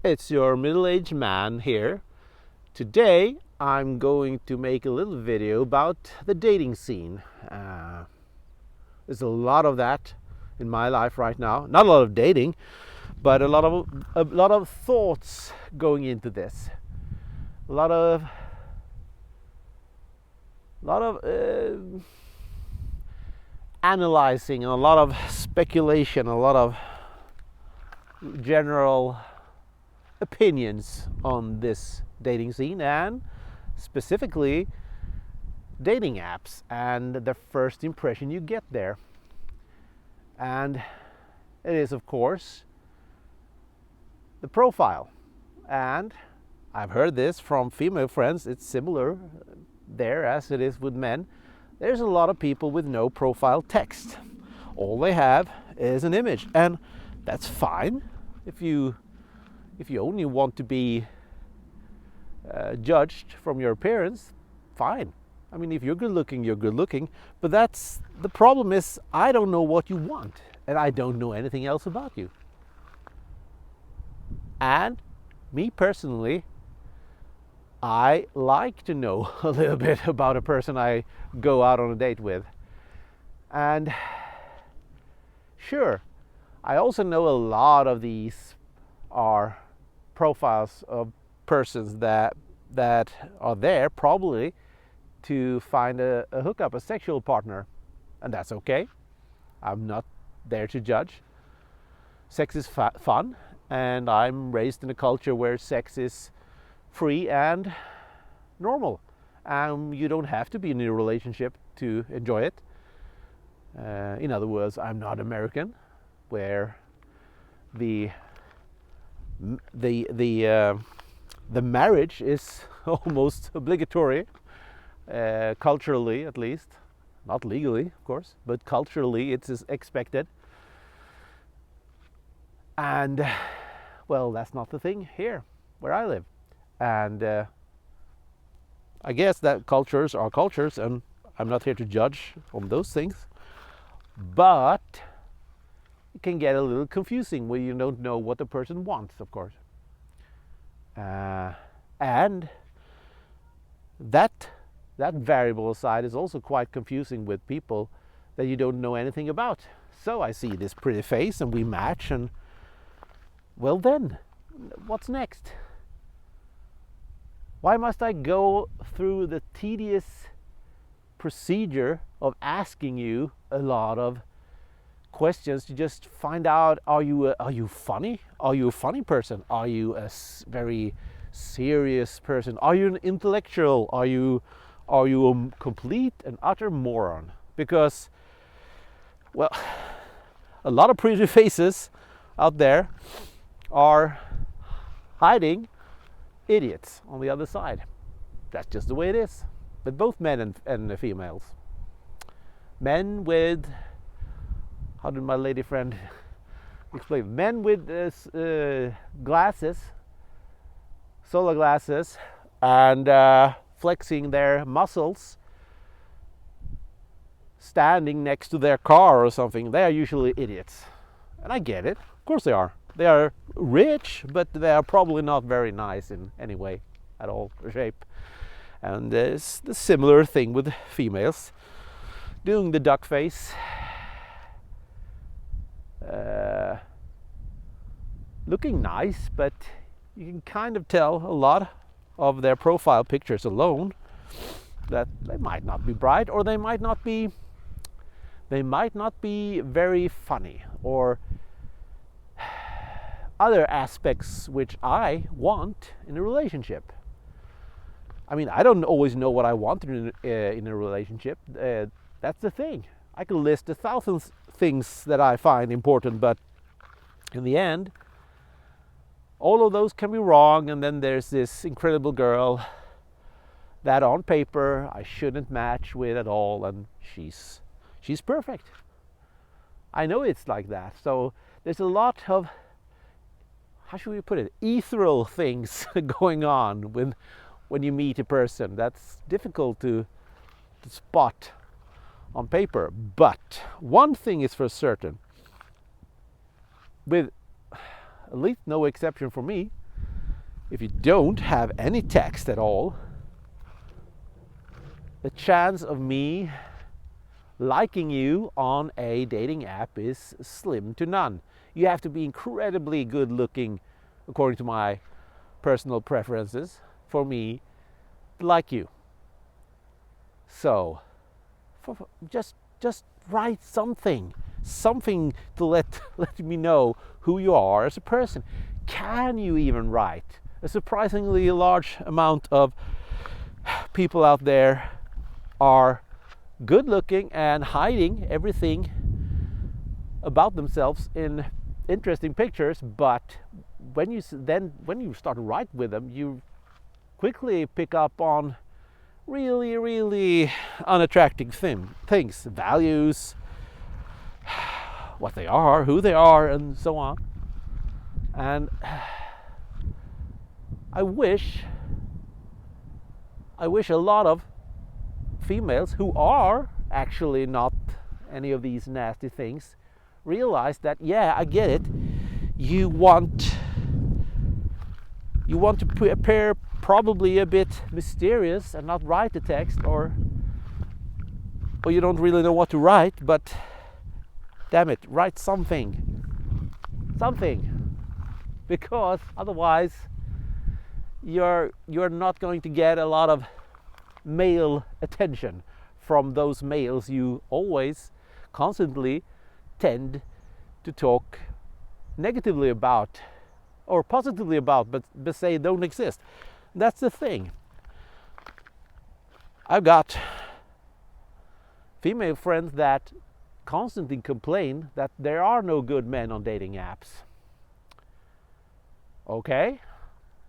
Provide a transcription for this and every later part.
It's your middle-aged man here. Today I'm going to make a little video about the dating scene. There's a lot of that in my life right now. Not a lot of dating, but a lot of thoughts going into this. A lot of analyzing, and a lot of speculation, a lot of general opinions on this dating scene, and specifically dating apps and the first impression you get there. And it is, of course, the profile. And I've heard this from female friends. It's similar there as it is with men. There's a lot of people with no profile text. All they have is an image, and that's fine if you only want to be judged from your appearance. Fine. I mean, if you're good looking, you're good looking. But that's the problem. Is I don't know what you want, and I don't know anything else about you. And me personally, I like to know a little bit about a person I go out on a date with. And sure, I also know a lot of these are profiles of persons that are there probably to find a hookup, a sexual partner. And that's okay. I'm not there to judge. Sex is fun, and I'm raised in a culture where sex is free and normal. You don't have to be in a relationship to enjoy it. In other words, I'm not American, where the marriage is almost obligatory, culturally at least, not legally, of course, but culturally it is expected. And well, that's not the thing here where I live. And I guess that cultures are cultures, and I'm not here to judge on those things. But it can get a little confusing when you don't know what the person wants, of course. And that variable aside is also quite confusing with people that you don't know anything about. So I see this pretty face and we match, and well, then what's next? Why must I go through the tedious procedure of asking you a lot of questions to just find out, are you funny? Are you a funny person? Are you a very serious person? Are you an intellectual? Are you a complete and utter moron? Because, well, a lot of pretty faces out there are hiding idiots on the other side. That's just the way it is with both men and females. Men with, how did my lady friend explain? Men with glasses, solar glasses, and flexing their muscles, standing next to their car or something. They are usually idiots, and I get it. Of course they are. They are rich, but they are probably not very nice in any way at all, or shape. And there's the similar thing with females, doing the duck face, looking nice, but you can kind of tell a lot of their profile pictures alone that they might not be bright, or they might not be very funny, or other aspects which I want in a relationship. I mean, I don't always know what I want in a relationship. That's the thing. I can list 1,000 things that I find important, but in the end, all of those can be wrong. And then there's this incredible girl that on paper I shouldn't match with at all, and she's perfect. I know it's like that. So there's a lot of, how should we put it, ethereal things going on when you meet a person. That's difficult to spot on paper. But one thing is for certain, with at least no exception for me, if you don't have any text at all, the chance of me liking you on a dating app is slim to none. You have to be incredibly good looking, according to my personal preferences, for me to like you. So just write something to let me know who you are as a person. Can you even write? A surprisingly large amount of people out there are good looking and hiding everything about themselves in interesting pictures, but when you start to write with them, you quickly pick up on really unattractive things, values, what they are, who they are, and so on. And I wish a lot of females who are actually not any of these nasty things realize that, yeah, I get it. You want to appear probably a bit mysterious and not write the text, or you don't really know what to write, but damn it, write something, because otherwise you're not going to get a lot of male attention from those males you always constantly tend to talk negatively about or positively about, but say don't exist. That's the thing. I've got female friends that constantly complain that there are no good men on dating apps. Okay,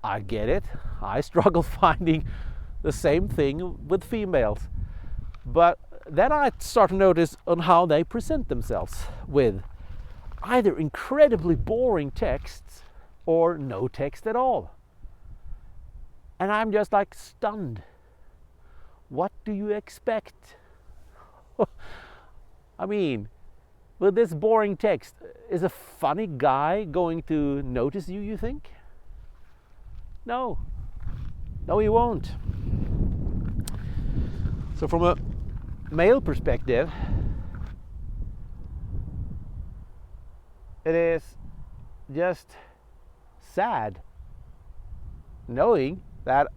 I get it. I struggle finding the same thing with females. But then I start to notice on how they present themselves, with either incredibly boring texts or no text at all. And I'm just like stunned. What do you expect? I mean, with this boring text, is a funny guy going to notice you, you think? No, he won't. So from a male perspective, it is just sad knowing that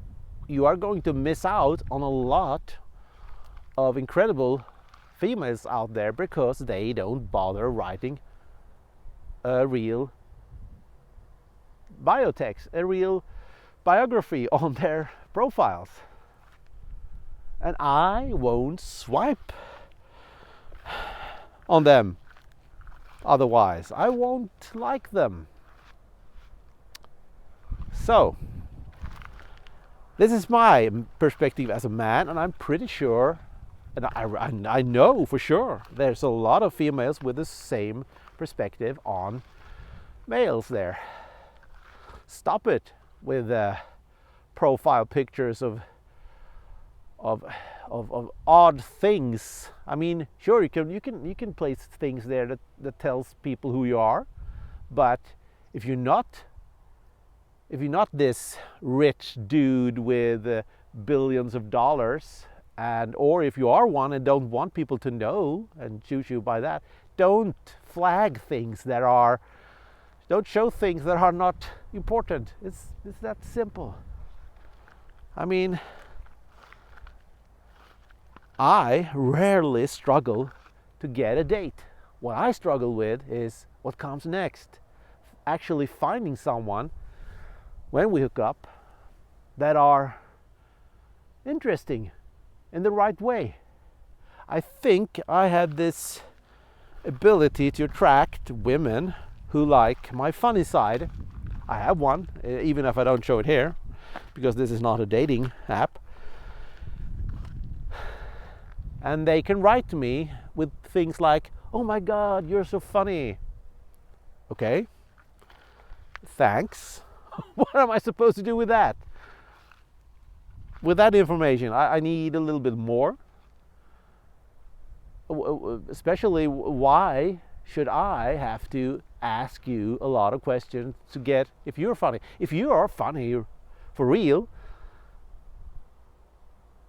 you are going to miss out on a lot of incredible females out there because they don't bother writing a real biotext, a real biography on their profiles. And I won't swipe on them. Otherwise, I won't like them. So, this is my perspective as a man, and I'm pretty sure, and I know for sure, there's a lot of females with the same perspective on males there. Stop it with profile pictures of odd things. I mean, sure, you can place things there that tells people who you are, but if you're not this rich dude with billions of dollars, or if you are one and don't want people to know and choose you by that, don't flag things don't show things that are not important. It's that simple. I mean, I rarely struggle to get a date. What I struggle with is what comes next. Actually finding someone when we hook up that are interesting in the right way. I think I have this ability to attract women who like my funny side. I have one, even if I don't show it here, because this is not a dating app. And they can write to me with things like, "Oh my God, you're so funny." Okay, thanks. What am I supposed to do with that? With that information, I need a little bit more. Especially, why should I have to ask you a lot of questions to get if you're funny? If you are funny, for real,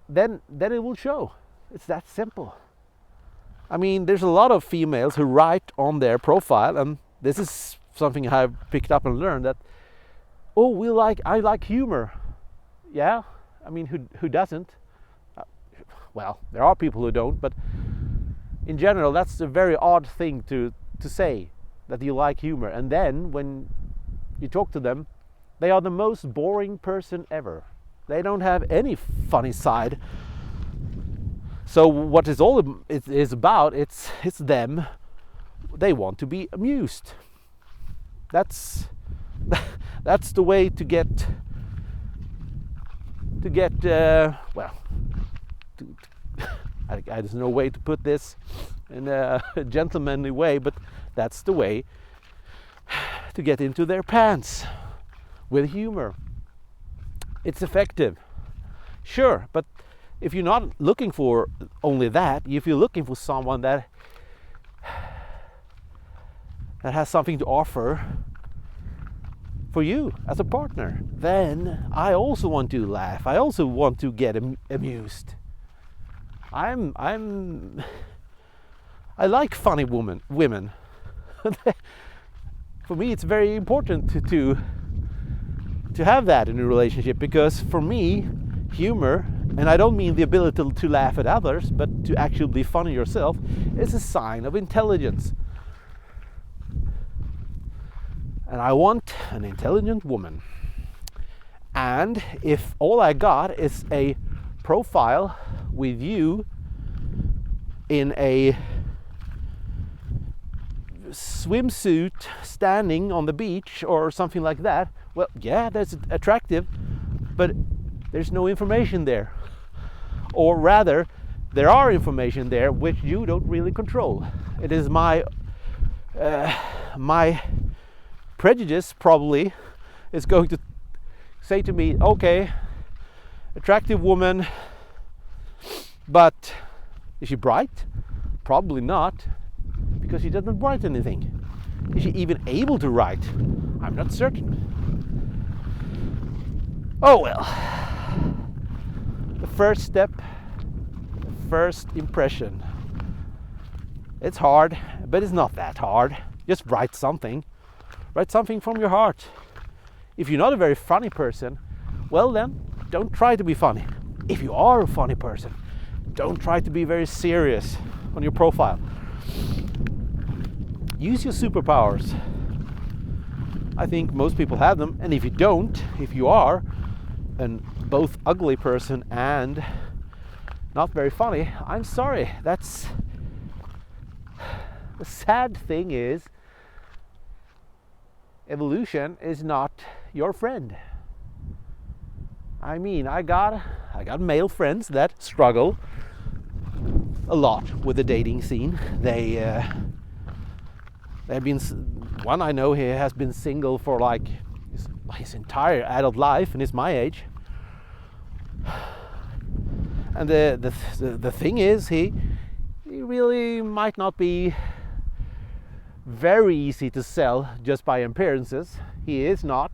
then it will show. It's that simple. I mean, there's a lot of females who write on their profile, and this is something I've picked up and learned, that, oh, I like humor. Yeah, I mean, who doesn't? Well, there are people who don't, but in general, that's a very odd thing to say, that you like humor. And then when you talk to them, they are the most boring person ever. They don't have any funny side. So what is all it is about? It's them. They want to be amused. That's the way to get well. There's no way to put this in a gentlemanly way, but that's the way to get into their pants with humor. It's effective, sure, but if you're not looking for only that, if you're looking for someone that has something to offer for you as a partner, then I also want to laugh. I also want to get amused. I like funny women. For me, it's very important to have that in a relationship, because for me, humor, and I don't mean the ability to laugh at others, but to actually be funny yourself, is a sign of intelligence. And I want an intelligent woman. And if all I got is a profile with you in a swimsuit standing on the beach or something like that, well, yeah, that's attractive, but there's no information there. Or rather, there are information there which you don't really control. It is my prejudice probably is going to say to me, okay, attractive woman, but is she bright? Probably not, because she doesn't write anything. Is she even able to write? I'm not certain. Oh well. The first step, the first impression. It's hard, but it's not that hard. Just write something. Write something from your heart. If you're not a very funny person, well then, don't try to be funny. If you are a funny person, don't try to be very serious on your profile. Use your superpowers. I think most people have them, and if you don't, if you are an both ugly person and not very funny, I'm sorry. That's the sad thing is, evolution is not your friend. I mean, I got male friends that struggle a lot with the dating scene. They've been, one I know here has been single for like his entire adult life, and is my age. And the thing is, he really might not be very easy to sell just by appearances. He is not.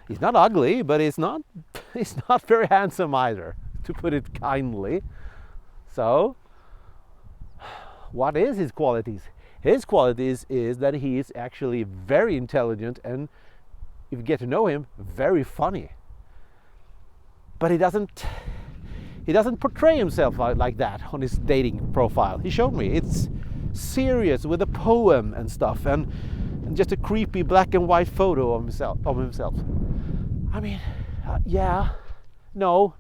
He's not ugly, but he's not very handsome either, to put it kindly. So, what is his qualities? His qualities is that he is actually very intelligent, and if you get to know him, very funny. But he doesn't portray himself like that on his dating profile. He showed me it's serious with a poem and stuff, and just a creepy black and white photo of himself. I mean, yeah, no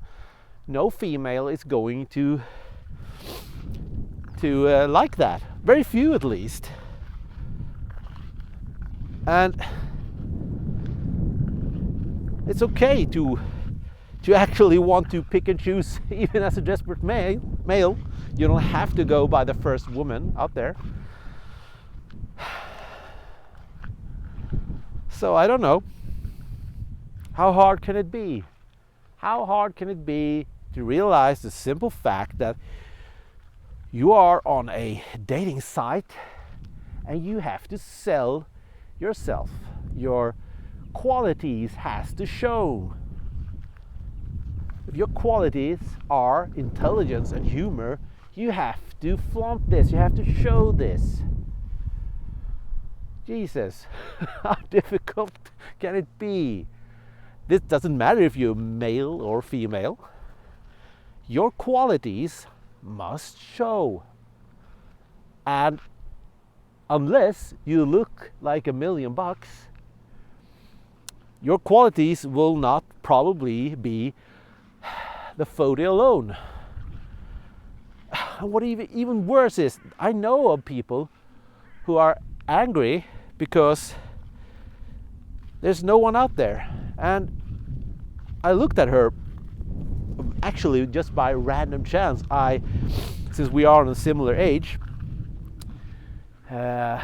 female is going to like that. Very few, at least. And it's okay to actually want to pick and choose, even as a desperate male. You don't have to go by the first woman out there. So I don't know. How hard can it be? How hard can it be to realize the simple fact that you are on a dating site and you have to sell yourself, your qualities has to show. If your qualities are intelligence and humor, you have to flaunt this, you have to show this. Jesus, how difficult can it be? This doesn't matter if you're male or female. Your qualities must show. And unless you look like $1,000,000, your qualities will not probably be the photo alone. What even worse is, I know of people who are angry because there's no one out there. And I looked at her, actually just by random chance. Since we are on a similar age, her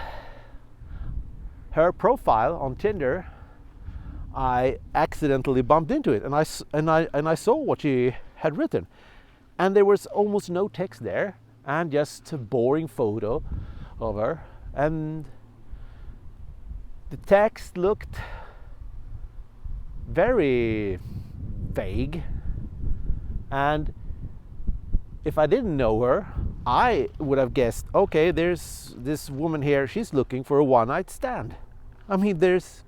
profile on Tinder, I accidentally bumped into it, and I saw what she had written, and there was almost no text there, and just a boring photo of her, and the text looked very vague. And if I didn't know her, I would have guessed, okay, there's this woman here, she's looking for a one-night stand. I mean, there's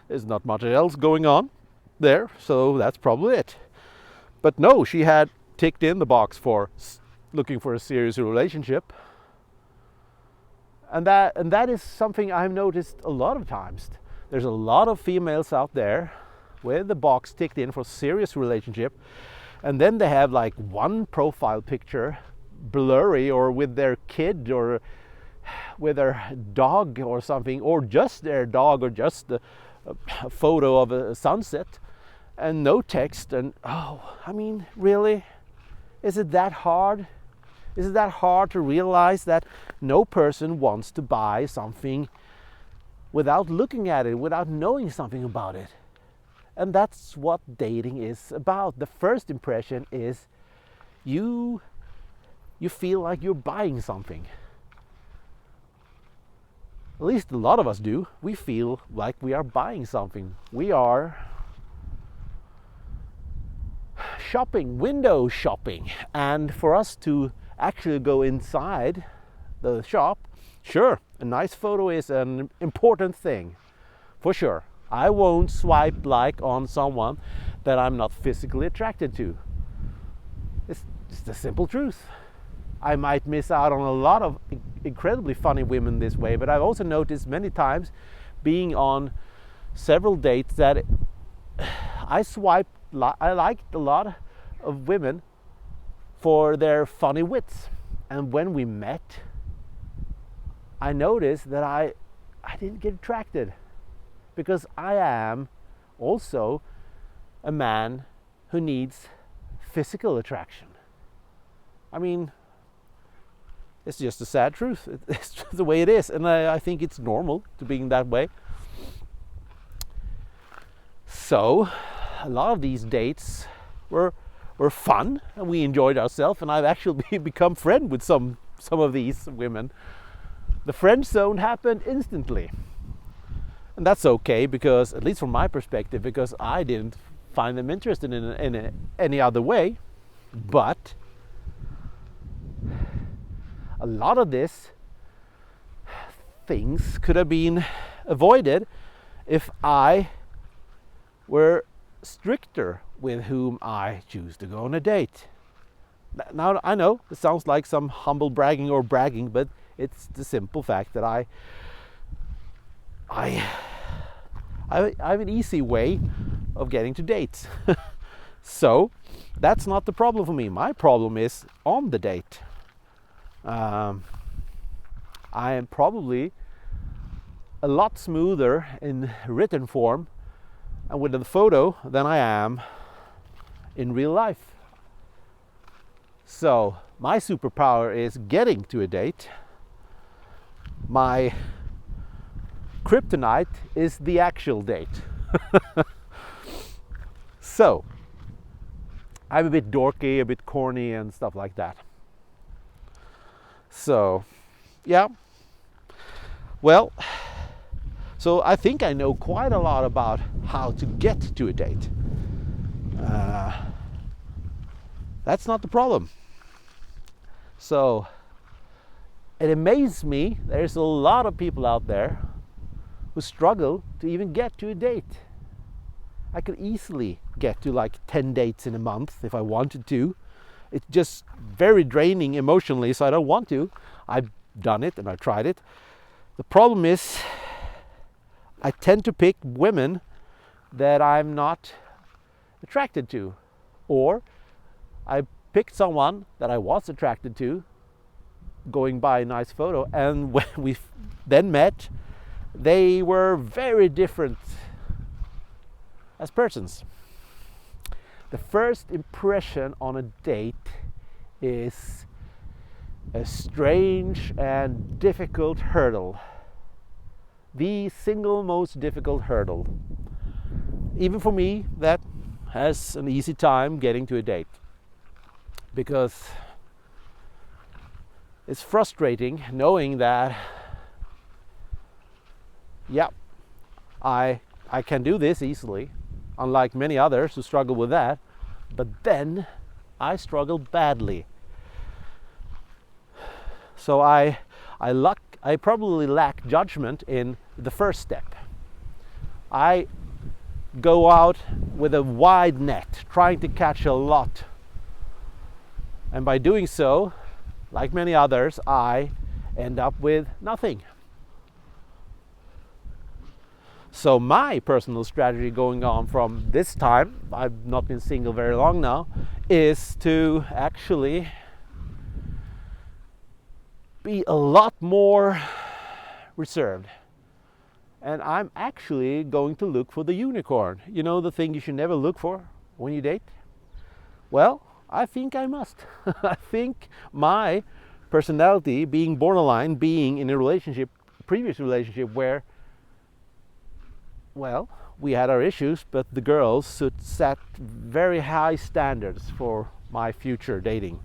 not much else going on there, so that's probably it. But no, she had ticked in the box for looking for a serious relationship. And that is something I've noticed a lot of times. There's a lot of females out there with the box ticked in for serious relationship, and then they have like one profile picture blurry, or with their kid, or with their dog or something, or just their dog, or just a photo of a sunset, and no text. And I mean, really? Is it that hard? Is it that hard to realize that no person wants to buy something without looking at it, without knowing something about it? And that's what dating is about. The first impression is you feel like you're buying something. At least a lot of us do. We feel like we are buying something. We are shopping, window shopping. And for us to actually go inside the shop, sure, a nice photo is an important thing, for sure. I won't swipe like on someone that I'm not physically attracted to. It's just the simple truth. I might miss out on a lot of incredibly funny women this way, but I've also noticed many times, being on several dates, that I liked a lot of women for their funny wits. And when we met, I noticed that I didn't get attracted, because I am also a man who needs physical attraction. I mean, it's just a sad truth. It's just the way it is, and I think it's normal to being that way. So a lot of these dates were fun, and we enjoyed ourselves, and I've actually become friends with some of these women. The friend zone happened instantly, and that's okay, because, at least from my perspective, because I didn't find them interested in any other way. But a lot of this things could have been avoided if I were stricter with whom I choose to go on a date. Now, I know it sounds like some humble bragging or bragging, but it's the simple fact that I have an easy way of getting to dates. So that's not the problem for me. My problem is on the date. I am probably a lot smoother in written form and with the photo than I am in real life. So my superpower is getting to a date. My kryptonite is the actual date. So I'm a bit dorky, a bit corny and stuff like that. So yeah, well, So I think I know quite a lot about how to get to a date. That's not the problem. So it amazes me, there's a lot of people out there who struggle to even get to a date. I could easily get to like 10 dates in a month if I wanted to. It's just very draining emotionally, so I don't want to. I've done it and I've tried it. The problem is I tend to pick women that I'm not attracted to, or I picked someone that I was attracted to going by a nice photo, and when we then met, they were very different as persons. The first impression on a date is a strange and difficult hurdle. The single most difficult hurdle. Even for me, that has an easy time getting to a date. Because it's frustrating knowing that, yeah, I can do this easily, unlike many others who struggle with that, but then I struggle badly. So I probably lack judgment in the first step. I go out with a wide net, trying to catch a lot. And by doing so, like many others, I end up with nothing. So my personal strategy going on from this time, I've not been single very long now, is to actually be a lot more reserved. And I'm actually going to look for the unicorn. You know, the thing you should never look for when you date? Well, I think I must. I think my personality, being borderline, being in a relationship, previous relationship where, well, we had our issues, but the girls set very high standards for my future dating.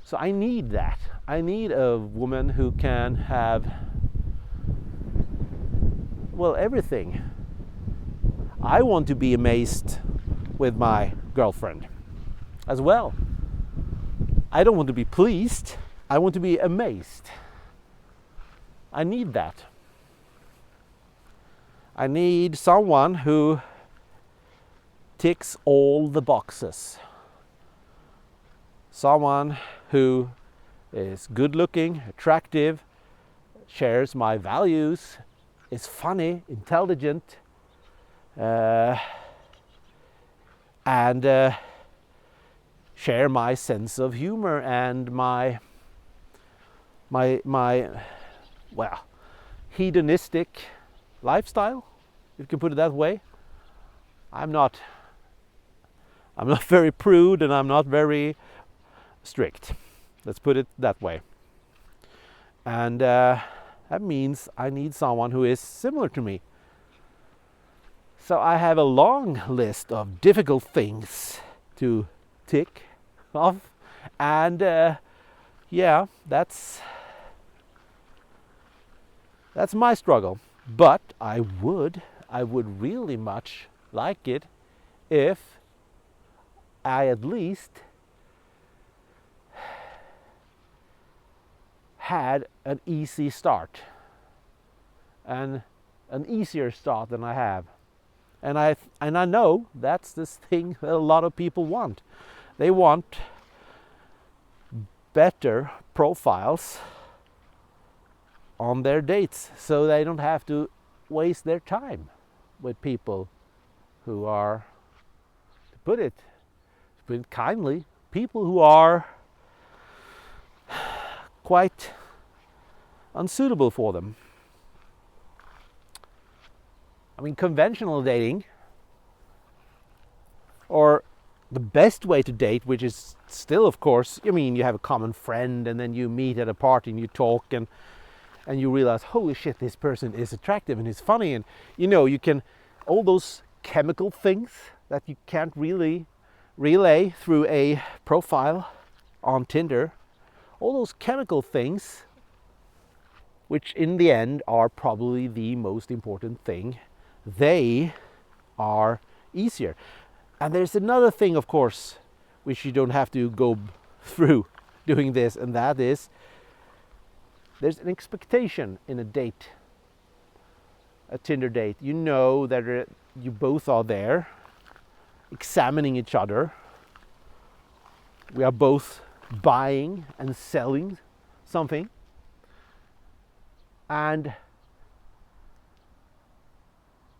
So I need that. I need a woman who can have, well, everything. I want to be amazed with my girlfriend as well. I don't want to be pleased. I want to be amazed. I need that. I need someone who ticks all the boxes. Someone who is good looking, attractive, shares my values, is funny, intelligent, and share my sense of humor and my well, hedonistic lifestyle, if you can put it that way. I'm not very prude, and I'm not very strict. Let's put it that way. And that means I need someone who is similar to me. So I have a long list of difficult things to tick off, and yeah, that's my struggle. But I would really much like it if I at least had an easy start, and an easier start than I have. And I know that's this thing that a lot of people want. They want better profiles on their dates, so they don't have to waste their time with people who are, to put it kindly, people who are quite unsuitable for them. I mean, conventional dating, or the best way to date, which is still, of course, I mean, you have a common friend, and then you meet at a party and you talk, and you realize, holy shit, this person is attractive and is funny, and you know, you can, all those chemical things that you can't really relay through a profile on Tinder, all those chemical things which in the end are probably the most important thing, they are easier. And there's another thing, of course, which you don't have to go through doing this, and that is there's an expectation in a date, a Tinder date. You know that you both are there examining each other. We are both buying and selling something. And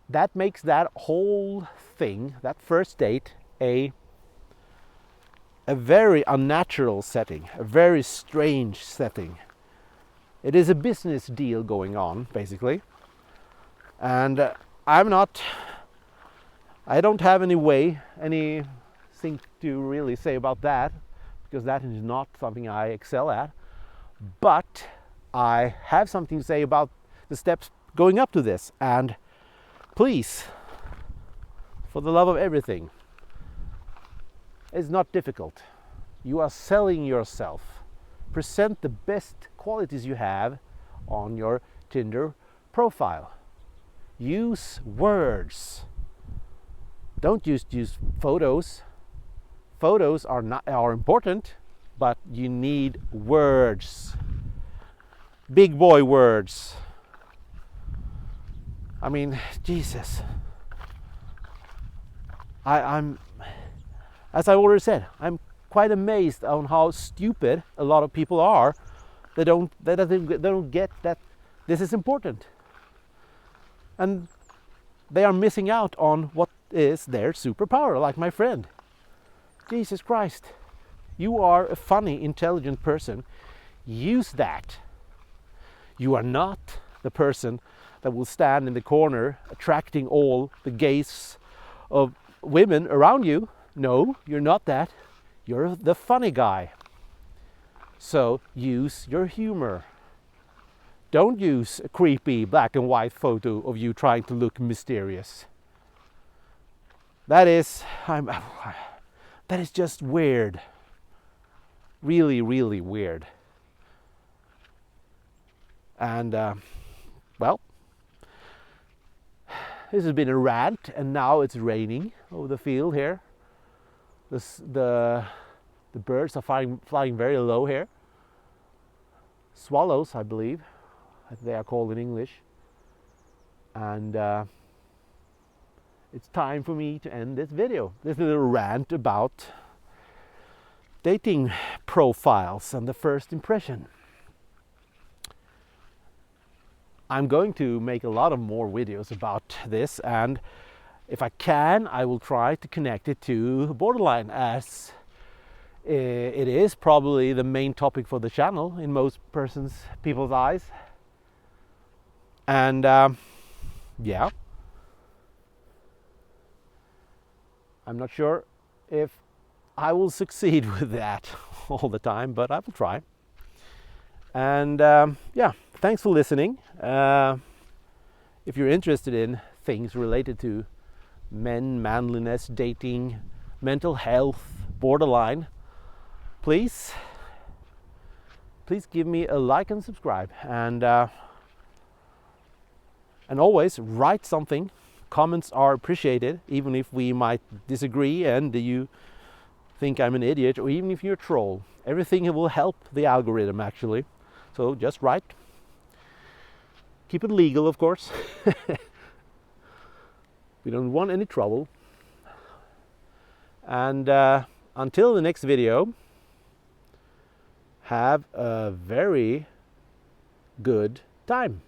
that makes that whole thing, that first date, a very unnatural setting, a very strange setting. It is a business deal going on, basically. And I don't have anything to really say about that, because that is not something I excel at. But I have something to say about the steps going up to this. And please, for the love of everything, it's not difficult. You are selling yourself. Present the best qualities you have on your Tinder profile. Use words. Don't just use photos. Photos are important, but you need words. Big boy words. I mean, Jesus. I'm, as I already said, I'm quite amazed on how stupid a lot of people are. They don't get that this is important, and they are missing out on what is their superpower. Like my friend. Jesus Christ, you are a funny, intelligent person. Use that. You are not the person that will stand in the corner attracting all the gaze of women around you. No, you're not that. You're the funny guy. So use your humor. Don't use a creepy black and white photo of you trying to look mysterious. That is just weird. Really, really weird. And well, this has been a rant, and now it's raining over the field here. The birds are flying very low here. Swallows, I believe, as they are called in English. And it's time for me to end this video. This little rant about dating profiles and the first impression. I'm going to make a lot of more videos about this, and if I can, I will try to connect it to borderline, as it is probably the main topic for the channel in most people's eyes. And yeah, I'm not sure if I will succeed with that all the time, but I will try. And yeah, thanks for listening. If you're interested in things related to men, manliness, dating, mental health, borderline, please give me a like and subscribe, and always write something. Comments are appreciated, even if we might disagree and you think I'm an idiot, or even if you're a troll. Everything will help the algorithm, actually. So just write. Keep it legal, of course. We don't want any trouble. And until the next video, have a very good time.